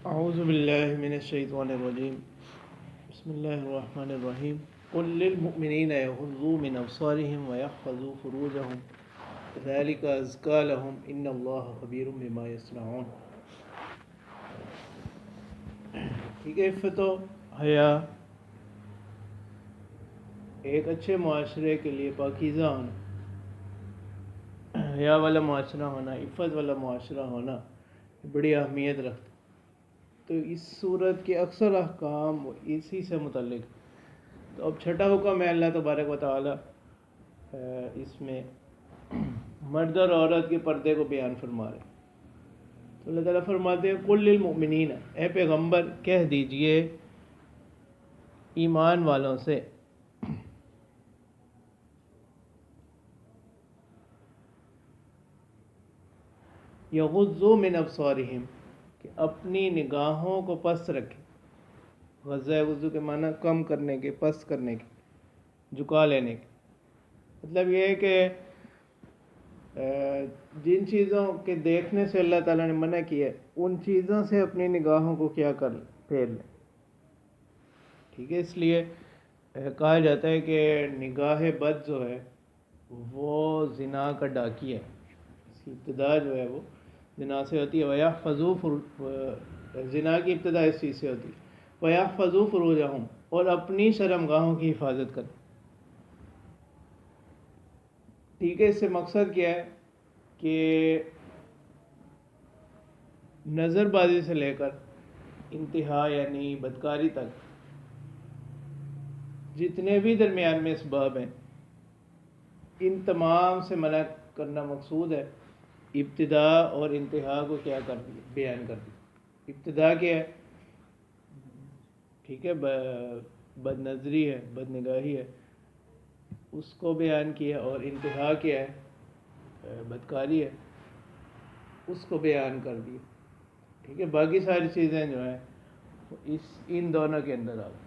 اعوذ باللہ من الشیطان الرجیم بسم اللہ الرحمن الرحیم قل للمؤمنین یغضوا من ابصارهم ويحفظوا فروجهم ذلك ازکى لهم ان اللہ خبیر بما یصنعون۔ ٹھیک ہے، عفت و حیا ایک اچھے معاشرے کے لیے پاکیزہ ہونا، حیا والا معاشرہ ہونا، عفت والا معاشرہ ہونا بڑی اہمیت رکھتا۔ تو اس صورت کے اکثر احکام اسی سے متعلق۔ تو اب چھٹا حکم ہے اللہ تبارک و تعالی اس میں مرد اور عورت کے پردے کو بیان فرما رہے۔ تو اللہ تعالیٰ فرماتے ہیں قل للمؤمنین، اے پیغمبر کہہ دیجئے ایمان والوں سے، یغضوا من ابصارہم، کہ اپنی نگاہوں کو پست رکھیں۔ غضہ وضو کے معنی کم کرنے کے، پست کرنے کے، جھکا لینے کے۔ مطلب یہ ہے کہ جن چیزوں کے دیکھنے سے اللہ تعالیٰ نے منع کیا ہے ان چیزوں سے اپنی نگاہوں کو کیا کر پھیر لیں۔ ٹھیک ہے، اس لیے کہا جاتا ہے کہ نگاہ بد جو ہے وہ زنا کا ڈاکی ہے، اس کی ابتدا جو ہے وہ زنا سے ہوتی ہے۔ وَيَحْفَظُوا زنا کی ابتدا اس چیز سے ہوتی ہے۔ وَيَحْفَظُوا فُرُوجَهُمْ، اور اپنی شرمگاہوں کی حفاظت کریں۔ ٹھیک ہے، اس سے مقصد کیا ہے کہ نظر بازی سے لے کر انتہا یعنی بدکاری تک جتنے بھی درمیان میں اسباب ہیں ان تمام سے منع کرنا مقصود ہے۔ ابتدا اور انتہا کو کیا کر دیا، بیان کر دیا۔ ابتدا کیا ہے؟ ٹھیک ہے، بد نظری ہے، بد نگاہی ہے، اس کو بیان کیا، اور انتہا کیا ہے؟ بدکاری ہے، اس کو بیان کر دیا۔ ٹھیک ہے، باقی ساری چیزیں جو ہیں ان دونوں کے اندر آ گئی۔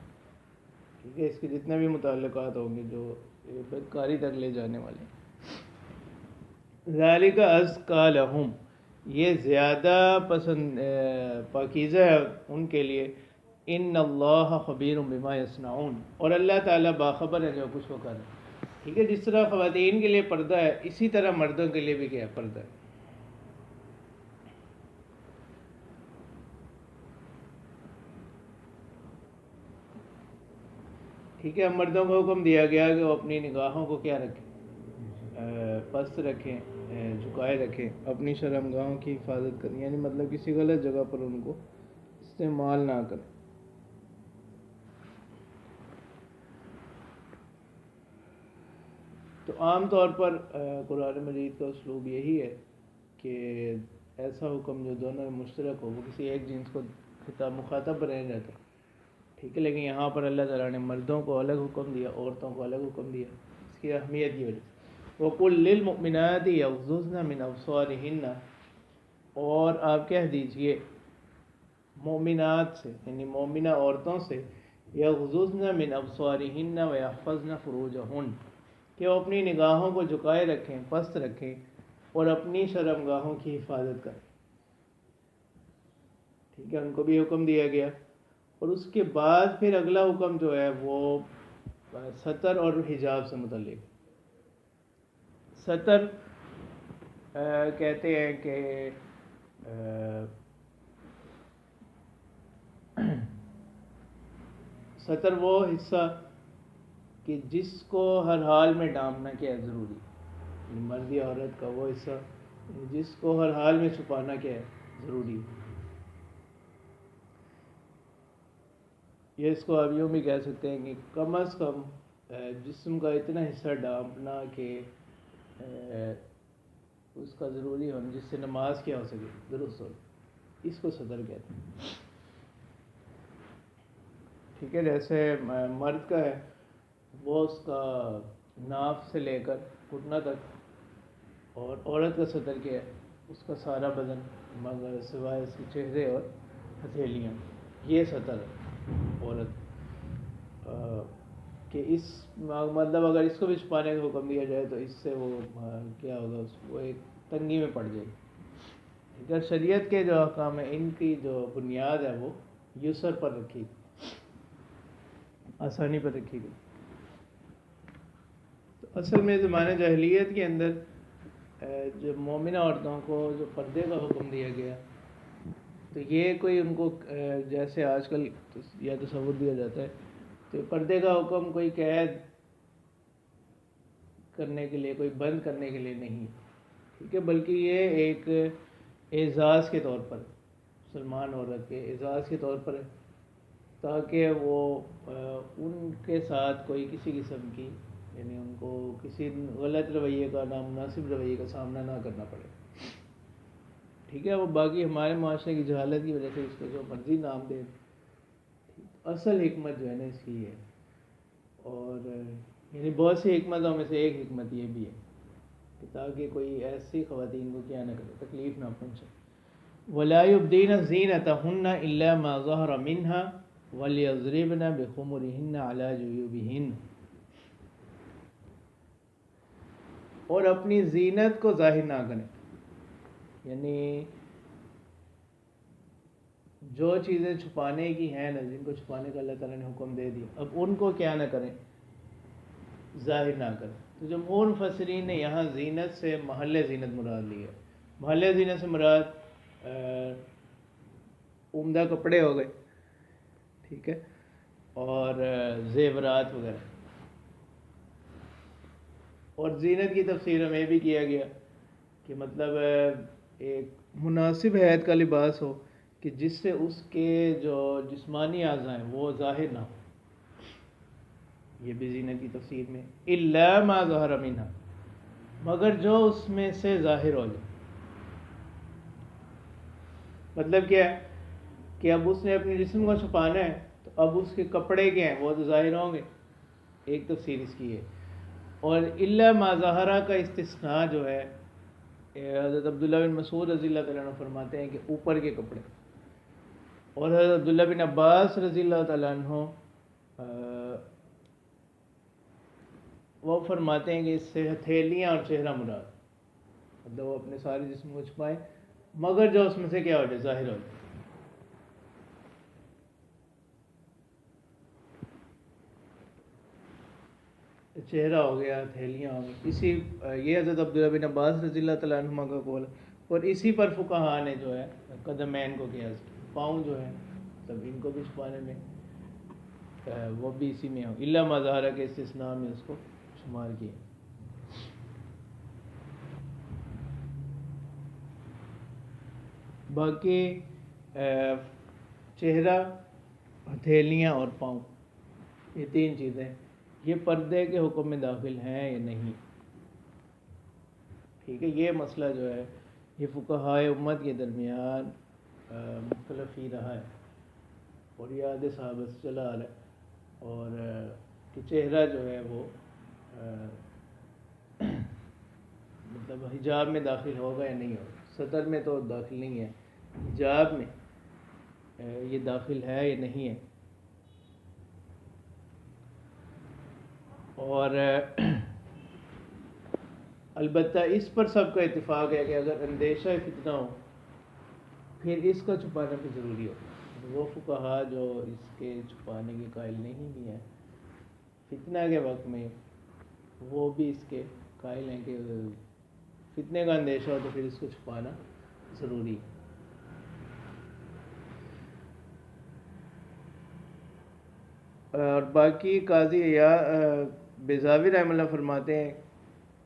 ٹھیک ہے، اس کے جتنے بھی متعلقات ہوں گے جو بدکاری تک لے جانے والے۔ ذالک ازکیٰ لہم، یہ زیادہ پاکیزہ ہے ان کے لیے۔ ان اللہ خبیر بما یصنعون، اور اللہ تعالیٰ باخبر ہے جو کچھ وہ کر رہے ہیں۔ ٹھیک ہے، جس طرح خواتین کے لیے پردہ ہے اسی طرح مردوں کے لیے بھی کیا ہے؟ پردہ ہے۔ ٹھیک ہے، مردوں کو حکم دیا گیا کہ وہ اپنی نگاہوں کو کیا رکھیں؟ پست رکھیں، جھکائے رکھیں، اپنی شرمگاہوں کی حفاظت کریں، یعنی مطلب کسی غلط جگہ پر ان کو استعمال نہ کریں۔ تو عام طور پر قرآن مجید کا اسلوب یہی ہے کہ ایسا حکم جو دونوں میں مشترک ہو وہ کسی ایک جنس کو مخاطب بنایا جاتا ہے۔ ٹھیک ہے، لیکن یہاں پر اللہ تعالیٰ نے مردوں کو الگ حکم دیا، عورتوں کو الگ حکم دیا، اس کی اہمیت کی وجہ سے۔ وَقُلْ لِلْمُؤْمِنَاتِ يَغْضُضْنَ مِنْ أَبْصَارِهِنَّ، اور آپ کہہ دیجئے مومنات سے، یعنی مومنہ عورتوں سے، يَغْضُضْنَ مِنْ أَبْصَارِهِنَّ وَيَحْفَظْنَ فُرُوجَهُنَّ، کہ وہ اپنی نگاہوں کو جھکائے رکھیں، پست رکھیں، اور اپنی شرمگاہوں کی حفاظت کریں۔ ٹھیک ہے، ان کو بھی حکم دیا گیا، اور اس کے بعد پھر اگلا حکم جو ہے وہ ستر اور حجاب سے متعلق۔ ستر کہتے ہیں کہ ستر وہ حصہ کہ جس کو ہر حال میں ڈھانپنا کیا ہے ضروری، مرد یا عورت کا وہ حصہ جس کو ہر حال میں چھپانا کیا ہے ضروری۔ یہ اس کو آپ یوں بھی کہہ سکتے ہیں کہ کم از کم جسم کا اتنا حصہ ڈھانپنا کہ اس کا ضروری ہونا، جس سے نماز کیا ہو سکے درست ہو، اس کو ستر کہتے ہیں۔ ٹھیک ہے، جیسے مرد کا ہے وہ اس کا ناف سے لے کر گھٹنا تک، اور عورت کا ستر کیا ہے؟ اس کا سارا بدن مگر سوائے اس کے چہرے اور ہتھیلیاں، یہ ستر ہے عورت۔ کہ اس مطلب اگر اس کو بھی چھپانے کا حکم دیا جائے تو اس سے وہ کیا ہوگا، وہ ایک تنگی میں پڑ جائے گی۔ اگر شریعت کے جو احکام ہیں ان کی جو بنیاد ہے وہ یسر پر رکھی گئی، آسانی پر رکھی گئی. تو اصل میں زمانہ جاہلیت کے اندر جو مومنہ عورتوں کو جو پردے کا حکم دیا گیا، تو یہ کوئی ان کو جیسے آج کل یا تصور دیا جاتا ہے تو پردے کا حکم کوئی قید کرنے کے لیے، کوئی بند کرنے کے لیے نہیں، ٹھیک ہے، بلکہ یہ ایک اعزاز کے طور پر، مسلمان عورت کے اعزاز کے طور پر ہے، تاکہ وہ ان کے ساتھ کوئی کسی قسم کی، یعنی ان کو کسی غلط رویے کا، نامناسب رویے کا سامنا نہ کرنا پڑے. ٹھیک ہے، وہ باقی ہمارے معاشرے کی جہالت کی وجہ سے اس کو جو مرضی نام دے. اصل حکمت جو ہے نا اس کی ہے، اور یعنی بہت سی حکمتوں میں سے ایک حکمت یہ بھی ہے کہ تاکہ کوئی ایسی خواتین کو کیا نہ کرے، تکلیف نہ پہنچے. وَلَا يُبْدِينَ زِينَتَهُنَّ إِلَّا مَا ظَهَرَ مِنْهَا وَلْيَضْرِبْنَ بِخُمُرِهِنَّ عَلَى جُيُوبِهِنَّ، اور اپنی زینت کو ظاہر نہ کریں، یعنی جو چیزیں چھپانے کی ہیں نا، جن کو چھپانے کا اللہ تعالیٰ نے حکم دے دیا، اب ان کو کیا نہ کریں، ظاہر نہ کریں. تو جمہور مفسرین نے یہاں زینت سے محل زینت مراد لی ہے. محل زینت سے مراد عمدہ کپڑے ہو گئے، ٹھیک ہے، اور زیورات وغیرہ. اور زینت کی تفسیر میں بھی کیا گیا کہ مطلب ایک مناسب حیت کا لباس ہو کہ جس سے اس کے جو جسمانی اعضاء ہیں وہ ظاہر نہ ہو. یہ بھی زینت کی تفسیر میں الا ما ظہر منہا، مگر جو اس میں سے ظاہر ہو جائے. مطلب کیا ہے کہ اب اس نے اپنے جسم کو چھپانا ہے تو اب اس کے کپڑے کیا ہیں وہ تو ظاہر ہوں گے، ایک تفسیر اس کی ہے. اور الا ما ظہرہ کا استثناء جو ہے حضرت عبداللہ بن مسعود رضی اللہ تعالیٰ عنہ فرماتے ہیں کہ اوپر کے کپڑے، اور حضرت عبداللہ بن عباس رضی اللہ تعالیٰ عنہ وہ فرماتے ہیں کہ اس سے ہتھیلیاں اور چہرہ مراد، مطلب وہ اپنے سارے جسم کو چھپائے مگر جو اس میں سے کیا ہو جائے، ظاہر ہو جائے. چہرہ ہو گیا، ہتھیلیاں ہو گئی. یہ حضرت عبداللہ بن عباس رضی اللہ تعالیٰ عنہ کا قول ہے. اور اسی پر فقہا نے جو ہے قدمین کو قیاس کیا، پاؤں جو ہے تب ان کو بھی چھپانے میں وہ بھی اسی میں ہو، الا ما ظہر کے استثناء میں اس کو شمار کیا. باقی چہرہ، ہتھیلیاں اور پاؤں، یہ تین چیزیں یہ پردے کے حکم میں داخل ہیں یا نہیں. ٹھیک ہے، یہ مسئلہ جو ہے یہ فقہائے امت کے درمیان مختلف ہی رہا ہے، اور یہ عہد صحابہ سے چلا آ رہا ہے. اور کہ چہرہ جو ہے وہ مطلب حجاب میں داخل ہوگا یا نہیں ہوگا. سطر میں تو داخل نہیں ہے، حجاب میں یہ داخل ہے یا نہیں ہے. اور البتہ اس پر سب کا اتفاق ہے کہ اگر اندیشہ فتنہ ہو پھر اس کا چھپانا بھی ضروری ہو. وہ فقہا جو اس کے چھپانے کے قائل نہیں بھی ہیں فتنہ کے وقت میں، وہ بھی اس کے قائل ہیں کہ فتنے کا اندیشہ ہو تو پھر اس کو چھپانا ضروری ہے. اور باقی قاضی بیضاوی رحمہ اللہ فرماتے ہیں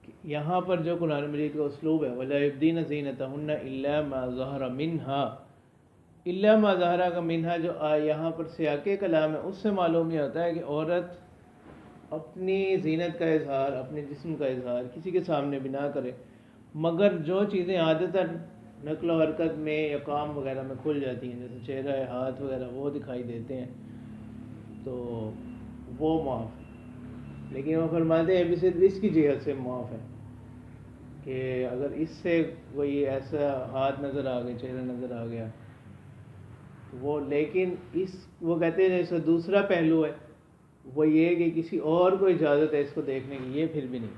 کہ یہاں پر جو قرآن مجید کا اسلوب ہے وَلَا يُبْدِينَ زِينَتَهُنَّ إِلَّا مَا ظَهَرَ مِنْهَا، الا ما ظہرہ کا منہا جو یہاں پر سیاق کلام ہے اس سے معلوم یہ ہوتا ہے کہ عورت اپنی زینت کا اظہار، اپنے جسم کا اظہار کسی کے سامنے بھی نہ کرے، مگر جو چیزیں عادتاً نقل و حرکت میں یا کام وغیرہ میں کھل جاتی ہیں جیسے چہرہ، ہاتھ وغیرہ وہ دکھائی دیتے ہیں تو وہ معاف ہے. لیکن وہ فرماتے ہیں ابھی صرف اس کی جہت سے معاف ہے کہ اگر اس سے کوئی ایسا ہاتھ نظر آ گیا، چہرہ نظر آ گیا وہ، لیکن وہ کہتے ہیں جیسے دوسرا پہلو ہے وہ یہ کہ کسی اور کو اجازت ہے اس کو دیکھنے کی، یہ پھر بھی نہیں.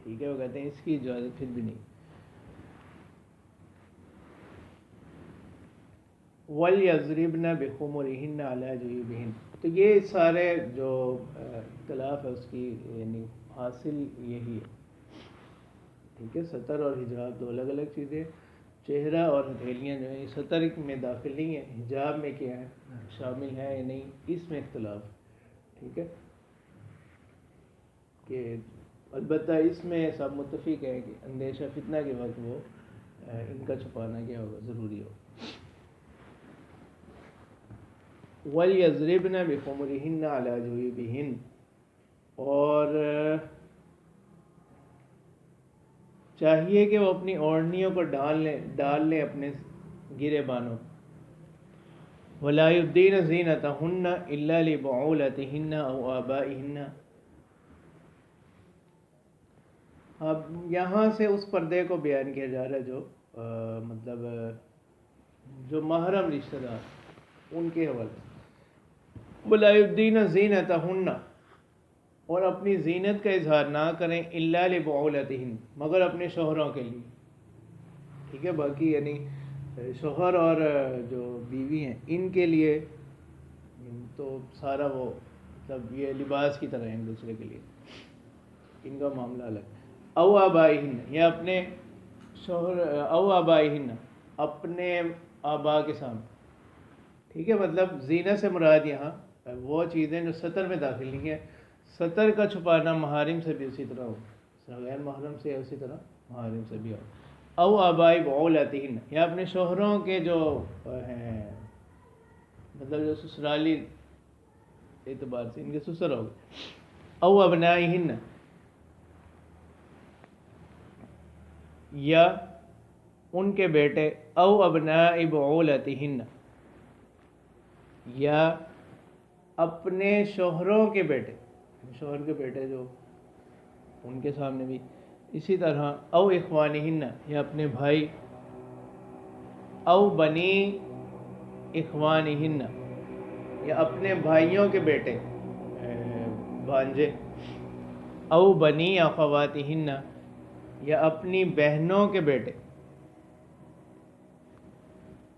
ٹھیک ہے، وہ کہتے ہیں اس کی اجازت پھر بھی نہیں. وَلْيَضْرِبْنَ بِخُمُرِهِنَّ عَلَى جُيُوبِهِنَّ. تو یہ سارے جو اختلاف ہے اس کی یعنی حاصل یہی ہے. ٹھیک ہے، ستر اور حجاب دو الگ الگ چیزیں. چہرہ اور ہتھیلیاں جو ہیں ستر میں داخل نہیں ہے، حجاب میں کیا ہے شامل ہے یا نہیں، اس میں اختلاف. ٹھیک ہے، کہ البتہ اس میں سب متفق ہیں کہ اندیشہ فتنہ کے وقت وہ ان کا چھپانا کیا ہوگا، ضروری ہوگا. وَلْيَضْرِبْنَ بِخُمُرِهِنَّ عَلَى جُيُوبِهِنَّ. اور چاہیے کہ وہ اپنی اوڑھنیوں کو ڈال لیں اپنے گرے بانوں. وَلَا يُبْدِينَ زِينَتَهُنَّ إِلَّا لِبُعُولَتِهِنَّ أَوْ آبَائِهِنَّ. اب یہاں سے اس پردے کو بیان کیا جا رہا ہے جو مطلب جو محرم رشتہ دار ان کے حوالے. وَلَا يُبْدِينَ زِينَتَهُنَّ، اور اپنی زینت کا اظہار نہ کریں الا لبعولتہن، مگر اپنے شوہروں کے لیے. ٹھیک ہے، باقی یعنی شوہر اور جو بیوی ہیں ان کے لیے تو سارا وہ مطلب یہ لباس کی طرح ایک دوسرے کے لیے، ان کا معاملہ الگ. او آبائہن، یا اپنے شوہر، او آبائہن اپنے آبا کے سامنے. ٹھیک ہے، مطلب زینت سے مراد یہاں وہ چیزیں جو ستر میں داخل نہیں ہیں. ستر کا چھپانا محارم سے بھی اسی طرح ہو، غیر محرم سے اسی طرح محارم سے بھی ہو. او آبائی بعولتہن، یا اپنے شوہروں کے جو ہیں مطلب جو سسرالی اعتبار سے ان کے سسر ہو گئے. او ابنائہن، یا ان کے بیٹے. او ابناء بعولتہن، یا اپنے شوہروں کے بیٹے، شوہر کے بیٹے جو ان کے سامنے بھی. اسی طرح او اخوانہن، یا اپنے بھائی. او بنی اخوانہن، یا اپنے بھائیوں کے بیٹے بھانجے. او بنی اخواتہن، یا اپنی بہنوں کے بیٹے.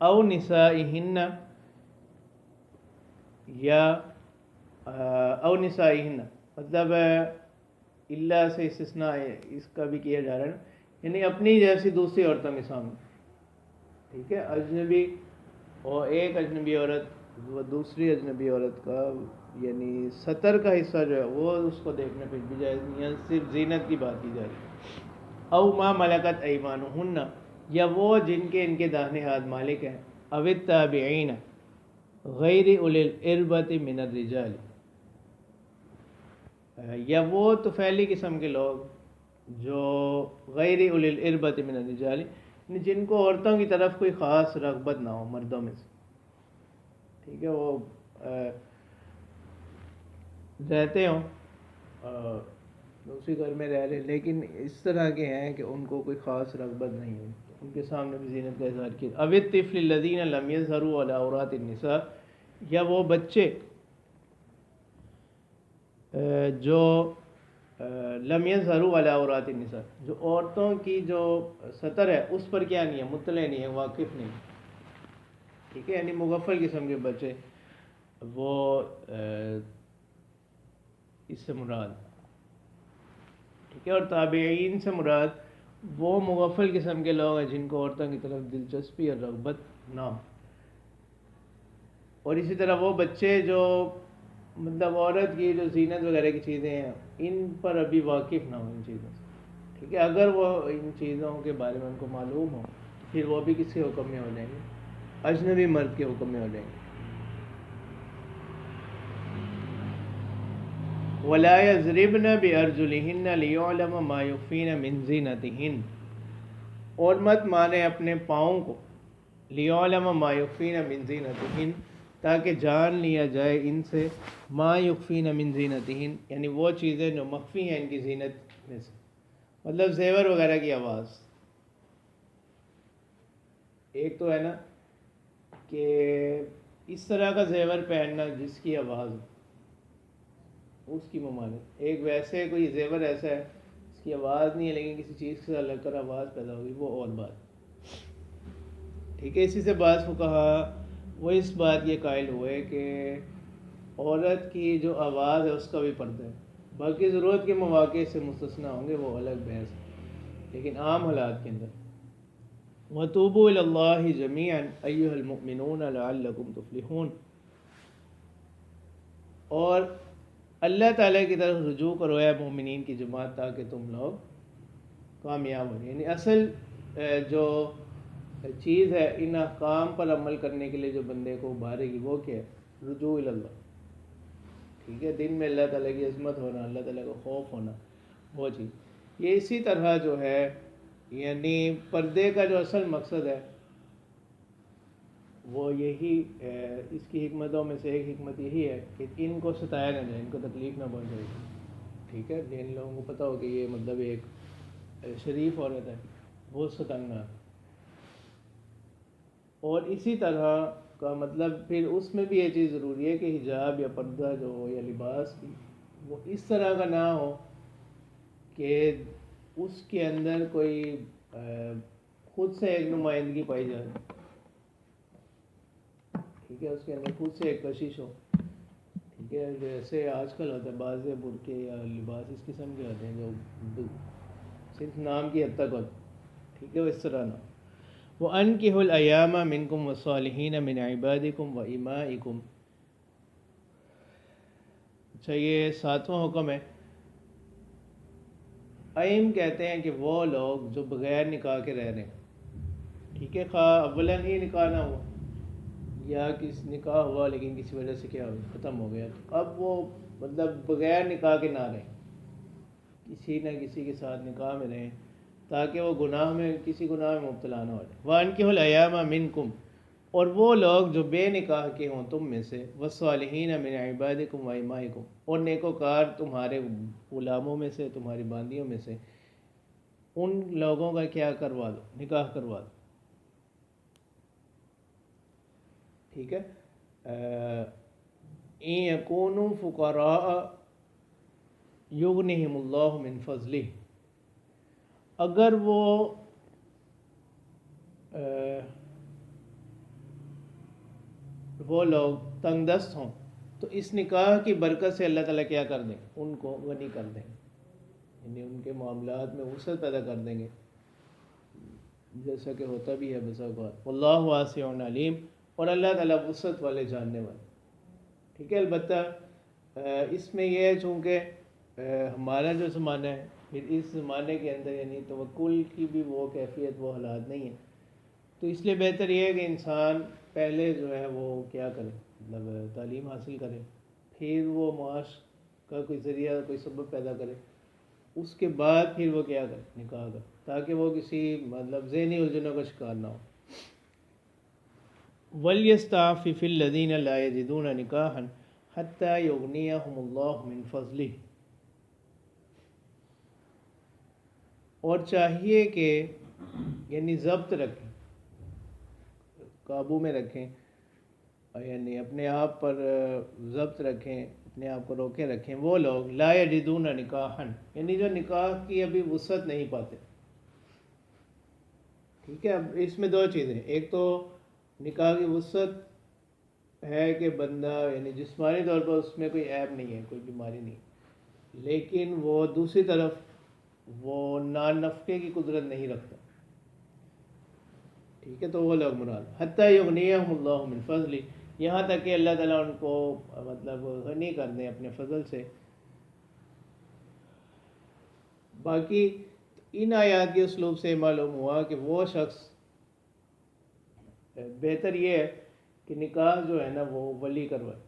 او نسائہن، یا او نسائہن مطلب اللہ سے استثناء ہے، اس کا بھی کیا جا رہا ہے، یعنی اپنی جیسی دوسری عورتوں کے سامنے. ٹھیک ہے، اجنبی اور ایک اجنبی عورت وہ دوسری اجنبی عورت کا یعنی ستر کا حصہ جو ہے وہ اس کو دیکھنے پہ بھی جائز نہیں ہے، صرف زینت کی بات کی جا رہی ہے. او ما ملکت ایمانہن، یا وہ جن کے ان کے داہنے ہاتھ مالک ہیں. او التابعین غیر اولی الاربۃ من الرجال، یا وہ طفیلی قسم کے لوگ جو غیر اولی الاربۃ من الرجال، جن کو عورتوں کی طرف کوئی خاص رغبت نہ ہو مردوں میں سے. ٹھیک ہے، وہ رہتے ہوں دوسری گھر میں رہ رہے لیکن اس طرح کے ہیں کہ ان کو کوئی خاص رغبت نہیں ہے، ان کے سامنے بھی زینت کا اظہار کیا. او الطفل الذین لم یظہروا علی عورات النساء، یا وہ بچے جو لم یظہروا علی عورات النساء، جو عورتوں کی جو ستر ہے اس پر کیا نہیں ہے، مطلع نہیں ہے، واقف نہیں. ٹھیک ہے، یعنی مغفل قسم کے بچے وہ اس سے مراد. ٹھیک ہے، اور تابعین سے مراد وہ مغفل قسم کے لوگ ہیں جن کو عورتوں کی طرف دلچسپی اور رغبت نہ ہو. اور اسی طرح وہ بچے جو مطلب عورت کی جو زینت وغیرہ کی چیزیں ہیں ان پر ابھی واقف نہ ہو ان چیزوں سے. ٹھیک ہے، اگر وہ ان چیزوں کے بارے میں ان کو معلوم ہو پھر وہ بھی کس کے حکم میں ہو جائیں گے، اجنبی مرد کے حکم میں ہو جائیں گے. وَلَا يَضْرِبْنَ بِأَرْجُلِهِنَّ لِيُعْلَمَ مَا يُخْفِينَ مِنْ زِينَتِهِنَّ، اور مت مانے اپنے پاؤں کو. لِيُعْلَمَ مَا يُخْفِينَ مِنْ زِينَتِهِنَّ، تاکہ جان لیا جائے ان سے ما يُخْفِينَ مِنْ زِينَتِهِنَّ، یعنی وہ چیزیں جو مخفی ہیں ان کی زینت میں سے، مطلب زیور وغیرہ کی آواز. ایک تو ہے نا کہ اس طرح کا زیور پہننا جس کی آواز ہو، اس کی ممانعت. ایک ویسے کوئی زیور ایسا ہے اس کی آواز نہیں ہے لیکن کسی چیز سے لگ کر آواز پیدا ہوگی، وہ اور بات. ٹھیک ہے، اسی سے بعض فقہا وہ اس بات کے قائل ہوئے کہ عورت کی جو آواز ہے اس کا بھی پردہ ہے، باقی ضرورت کے مواقع سے مستثنیٰ ہوں گے، وہ الگ بحث ہے، لیکن عام حالات کے اندر وَتُوبُوا إِلَى اللَّهِ جَمِيعًا أَيُّهَا الْمُؤْمِنُونَ لَعَلَّكُمْ تُفْلِحُونَ، اور اللہ تعالیٰ کی طرف رجوع کرو اے مومنین کی جماعت تاکہ تم لوگ کامیاب ہو. یعنی اصل جو چیز ہے ان احکام پر عمل کرنے کے لیے جو بندے کو ابھارے گی وہ کیا ہے؟ رجوع اللہ. ٹھیک ہے، دن میں اللہ تعالیٰ کی عظمت ہونا، اللہ تعالیٰ کا خوف ہونا، وہ چیز. یہ اسی طرح جو ہے یعنی پردے کا جو اصل مقصد ہے وہ یہی اس کی حکمتوں میں سے ایک حکمت یہی ہے کہ ان کو ستایا نہ جائے، ان کو تکلیف نہ پہنچائے. ٹھیک ہے، جن لوگوں کو پتہ ہو کہ یہ مطلب ایک شریف عورت ہے وہ ستانا. اور اسی طرح کا مطلب پھر اس میں بھی یہ چیز ضروری ہے کہ حجاب یا پردہ جو ہو یا لباس بھی وہ اس طرح کا نہ ہو کہ اس کے اندر کوئی خود سے ایک نمائندگی پائی جائے. ٹھیک ہے، اس کے اندر خود سے ایک کشش ہو. ٹھیک ہے، جیسے آج کل ہوتا ہے بعض برقعے یا لباس اس قسم کے ہوتے ہیں جو صرف نام کی حد تک ہوتے. ٹھیک ہے، وہ اس طرح نہ. وَأَنْكِحُوا الْأَيَامَ مِنْكُمْ وَالصَّالِحِينَ مِنْ عِبَادِكُمْ وَإِمَائِكُمْ. اچھا، یہ 7واں حکم ہے. ائم کہتے ہیں کہ وہ لوگ جو بغیر نکاح کے رہ رہے ہیں. ٹھیک ہے، خواہ اولاً ہی نکاح نہ ہوا یا کس نکاح ہوا لیکن کسی وجہ سے کیا ہوا ختم ہو گیا، تو اب وہ مطلب بغیر نکاح کے نہ رہیں، کسی نہ کسی کے ساتھ نکاح میں رہیں تاکہ وہ گناہ میں کسی گناہ میں مبتلا نہ ہو جائے. وَأَنْكِحُوا الْأَيَامَ مِنْكُمْ، اور وہ لوگ جو بے نکاح کے ہوں تم میں سے، وَالصَّالِحِينَ مِنْ عِبَادِكُمْ وَإِمَائِكُمْ، اور نیکوکار تمہارے غلاموں میں سے، تمہاری باندیوں میں سے، ان لوگوں کا کیا کروا دو، نکاح کروا دو. ٹھیک ہے، اِن یکونوا فقراء یغنہم اللہ من فضلہ، اگر وہ لوگ تنگ دست ہوں تو اس نکاح کی برکت سے اللہ تعالیٰ کیا کر دیں، ان کو غنی کر دیں، یعنی ان کے معاملات میں وسعت پیدا کر دیں گے، جیسا کہ ہوتا بھی ہے بسا اوقات. واللہ واسع علیم، اور اللہ تعالیٰ وسعت والے جاننے والے. ٹھیک ہے، البتہ اس میں یہ ہے چونکہ ہمارا جو زمانہ ہے پھر اس زمانے کے اندر یعنی توکل کی بھی وہ کیفیت وہ حالات نہیں ہیں، تو اس لیے بہتر یہ ہے کہ انسان پہلے جو ہے وہ کیا کرے، مطلب تعلیم حاصل کرے، پھر وہ معاش کا کوئی ذریعہ کوئی سبب پیدا کرے، اس کے بعد پھر وہ کیا کرے، نکاح کرے، تاکہ وہ کسی مطلب ذہنی الجھنوں کا شکار نہ ہو. وَلْيَسْتَعْفِفِ الَّذِينَ لَا يَجِدُونَ نِكَاحًا حَتَّى يُغْنِيَهُمُ اللَّهُ مِنْ فَضْلِهِ، اور چاہیے کہ یعنی ضبط رکھیں، قابو میں رکھیں، یعنی اپنے آپ پر ضبط رکھیں، اپنے آپ کو روکے رکھیں وہ لوگ لا یجدون نکاحا، یعنی جو نکاح کی ابھی وسعت نہیں پاتے. ٹھیک ہے، اب اس میں دو چیزیں، ایک تو نکاح کی وسعت ہے کہ بندہ یعنی جسمانی طور پر اس میں کوئی عیب نہیں ہے، کوئی بیماری نہیں، لیکن وہ دوسری طرف وہ نان نفقے کی قدرت نہیں رکھتا. ٹھیک ہے، تو وہ لوگ مراد حتیٰ یغنیہم اللہ من فضلہ، یہاں تک کہ اللہ تعالیٰ ان کو مطلب غنی کر دیں اپنے فضل سے. باقی ان آیات کے اسلوب سے معلوم ہوا کہ وہ شخص بہتر یہ ہے کہ نکاح جو ہے نا وہ ولی کروائے.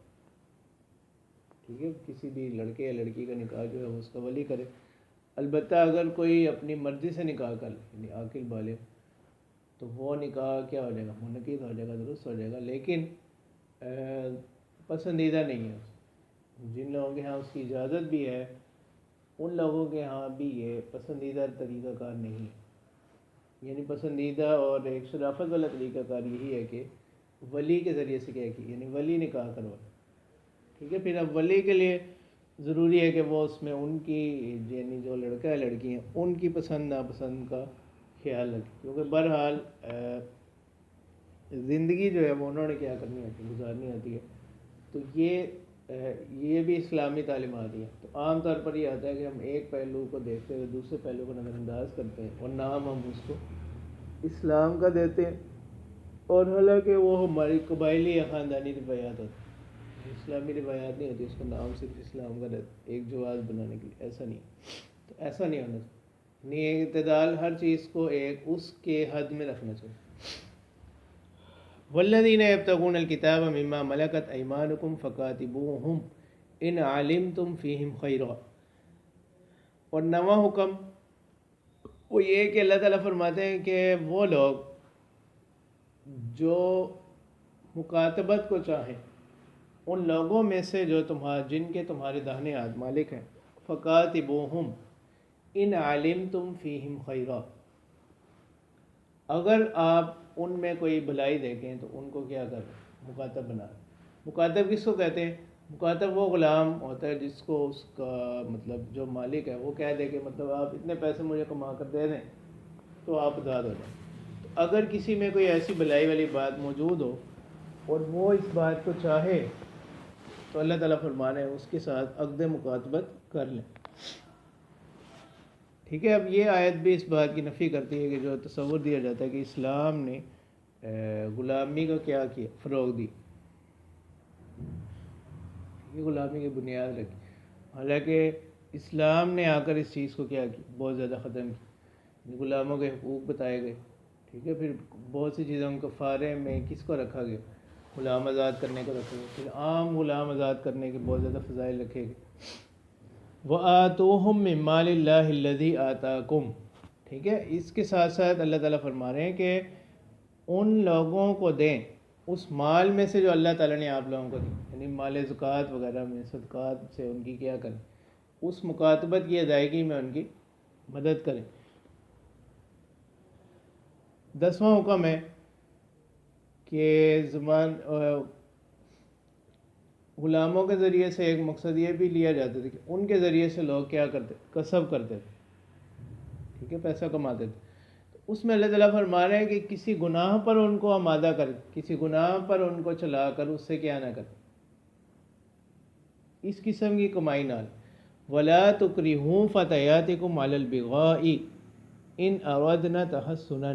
ٹھیک ہے، کسی بھی لڑکے یا لڑکی کا نکاح جو ہے وہ اس کا ولی کرے. البتہ اگر کوئی اپنی مرضی سے نکاح کر لے یعنی عاقل بالغ، تو وہ نکاح کیا ہو جائے گا، منعقد ہو جائے گا، درست ہو جائے گا، لیکن پسندیدہ نہیں ہے. جن لوگوں کے ہاں اس کی اجازت بھی ہے ان لوگوں کے ہاں بھی یہ پسندیدہ طریقہ کار نہیں ہے. یعنی پسندیدہ اور ایک شرافت والا طریقہ کار یہی ہے کہ ولی کے ذریعے سے کیا کی، یعنی ولی نکاح کروائے. ٹھیک ہے، پھر اب ولی کے لیے ضروری ہے کہ وہ اس میں ان کی یعنی جو لڑکا ہے لڑکی ہیں ان کی پسند ناپسند کا خیال رکھے، کیونکہ بہرحال زندگی جو ہے وہ انہوں نے کیا کرنی ہوتی ہے، گزارنی ہوتی ہے. تو یہ بھی اسلامی تعلیمات ہیں. تو عام طور پر یہ آتا ہے کہ ہم ایک پہلو کو دیکھتے ہوئے دوسرے پہلو کو نظر انداز کرتے ہیں اور نام ہم اس کو اسلام کا دیتے ہیں، اور حالانکہ وہ ہماری قبائلی یا خاندانی روایات ہوتی ہیں، اسلامی روایات نہیں ہوتی. اس کو نام صرف اسلام کا دیتے ایک جواز بنانے کے لیے. ایسا نہیں. تو ایسا نہیں ہونا چاہیے. نہیں، اعتدال ہر چیز کو ایک اس کے حد میں رکھنا چاہیے. والذین یبتغون الکتاب مما ملکت ایمانکم فکاتبوہم ان علمتم فیہم خیرا. اور نواں حکم وہ یہ کہ اللہ تعالیٰ فرماتے ہیں کہ وہ لوگ جو مکاتبت کو چاہیں ان لوگوں میں سے جو جن کے تمہارے داہنے ہاتھ مالک ہیں، فکاتبوہم ان علمتم فیہم خیرا، اگر آپ ان میں کوئی بھلائی دیکھیں تو ان کو کیا کریں، مکاتب بنا. مکاتب کس کو کہتے ہیں؟ مکاتب وہ غلام ہوتا ہے جس کو اس کا مطلب جو مالک ہے وہ کہہ دے کہ مطلب آپ اتنے پیسے مجھے کما کر دے دیں تو آپ آزاد ہو جائیں. تو اگر کسی میں کوئی ایسی بھلائی والی بات موجود ہو اور وہ اس بات کو چاہے تو اللہ تعالیٰ فرمانے ہیں اس کے ساتھ عقد مکاتبت کر لیں. ٹھیک ہے. اب یہ آیت بھی اس بات کی نفی کرتی ہے کہ جو تصور دیا جاتا ہے کہ اسلام نے غلامی کو کیا کیا، فروغ دی، یہ غلامی کی بنیاد رکھی. حالانکہ اسلام نے آ کر اس چیز کو کیا کی، بہت زیادہ ختم کی. غلاموں کے حقوق بتائے گئے. ٹھیک ہے. پھر بہت سی چیزوں کو کفارے میں کس کو رکھا گیا، غلام آزاد کرنے کو رکھا گیا. پھر عام غلام آزاد کرنے کے بہت زیادہ فضائل رکھے گئے. وَآتُوهُم مِّن مَّالِ اللَّهِ الَّذِي آتَاكُمْ. ٹھیک ہے. اس کے ساتھ ساتھ اللہ تعالیٰ فرما رہے ہیں کہ ان لوگوں کو دیں اس مال میں سے جو اللہ تعالیٰ نے آپ لوگوں کو دی، یعنی مال زکوٰۃ وغیرہ میں، صدقات سے ان کی کیا کریں، اس مکاتبت کی ادائیگی میں ان کی مدد کریں. 10واں حکم ہے کہ غلاموں کے ذریعے سے ایک مقصد یہ بھی لیا جاتا تھا کہ ان کے ذریعے سے لوگ کیا کرتے، کسب کرتے تھے. ٹھیک ہے. پیسہ کماتے تھے. تو اس میں اللہ تعالیٰ فرما رہے ہیں کہ کسی گناہ پر ان کو آمادہ کر، کسی گناہ پر ان کو چلا کر اس سے کیا نہ کریں، اس قسم کی کمائی نہ لیں. وَلَا تُكْرِهُوا فَتَيَاتِكُمْ عَلَى الْبِغَاءِ إِنْ أَرَدْنَا تَحَصُّنًا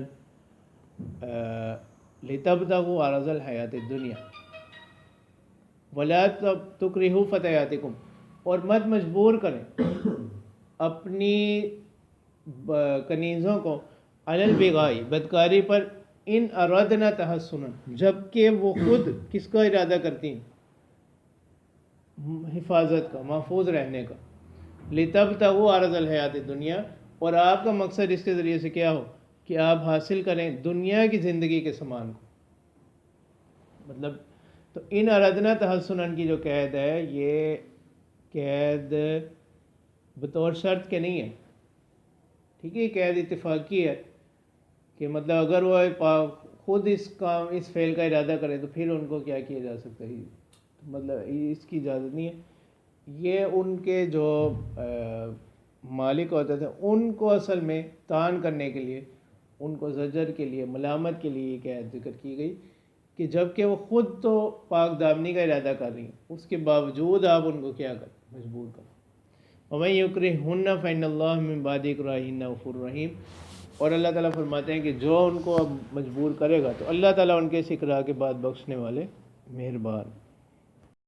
لِتَبْتَغُوا عَرَضَ الْحَيَاةِ الدُّنْيَا. وَلَا تُكْرِهُوا فَتَيَاتِكُمْ، اور مت مجبور کریں اپنی کنیزوں کو علی البغاء، بدکاری پر، ان اردنا تحسنا، جب کہ وہ خود کس کا ارادہ کرتی ہیں، حفاظت کا، محفوظ رہنے کا. لتبتغوا عرض الحیات الدنیا، اور آپ کا مقصد اس کے ذریعے سے کیا ہو کہ آپ حاصل کریں دنیا کی زندگی کے سامان کو. مطلب تو ان اردنا تحسنا کی جو قید ہے، یہ قید بطور شرط کے نہیں ہے. ٹھیک ہے. قید اتفاقی ہے کہ مطلب اگر وہ خود اس فعل کا ارادہ کرے تو پھر ان کو کیا کیا جا سکتا ہے، مطلب اس کی اجازت نہیں ہے. یہ ان کے جو مالک ہوتے تھے ان کو اصل میں تان کرنے کے لیے، ان کو زجر کے لیے، ملامت کے لیے یہ قید ذکر کی گئی کہ جب کہ وہ خود تو پاک دامنی کا ارادہ کر رہی ہیں، اس کے باوجود آپ ان کو کیا کریں، مجبور کریں. وَمَن يُكْرِهْهُنَّ فَإِنَّ اللَّهَ مِن بَعْدِ إِكْرَاهِهِنَّ غَفُورٌ رَحِيمٌ. اور اللہ تعالیٰ فرماتے ہیں کہ جو ان کو اب مجبور کرے گا تو اللہ تعالیٰ ان کے اس اکراہ کے بعد بخشنے والے مہربان.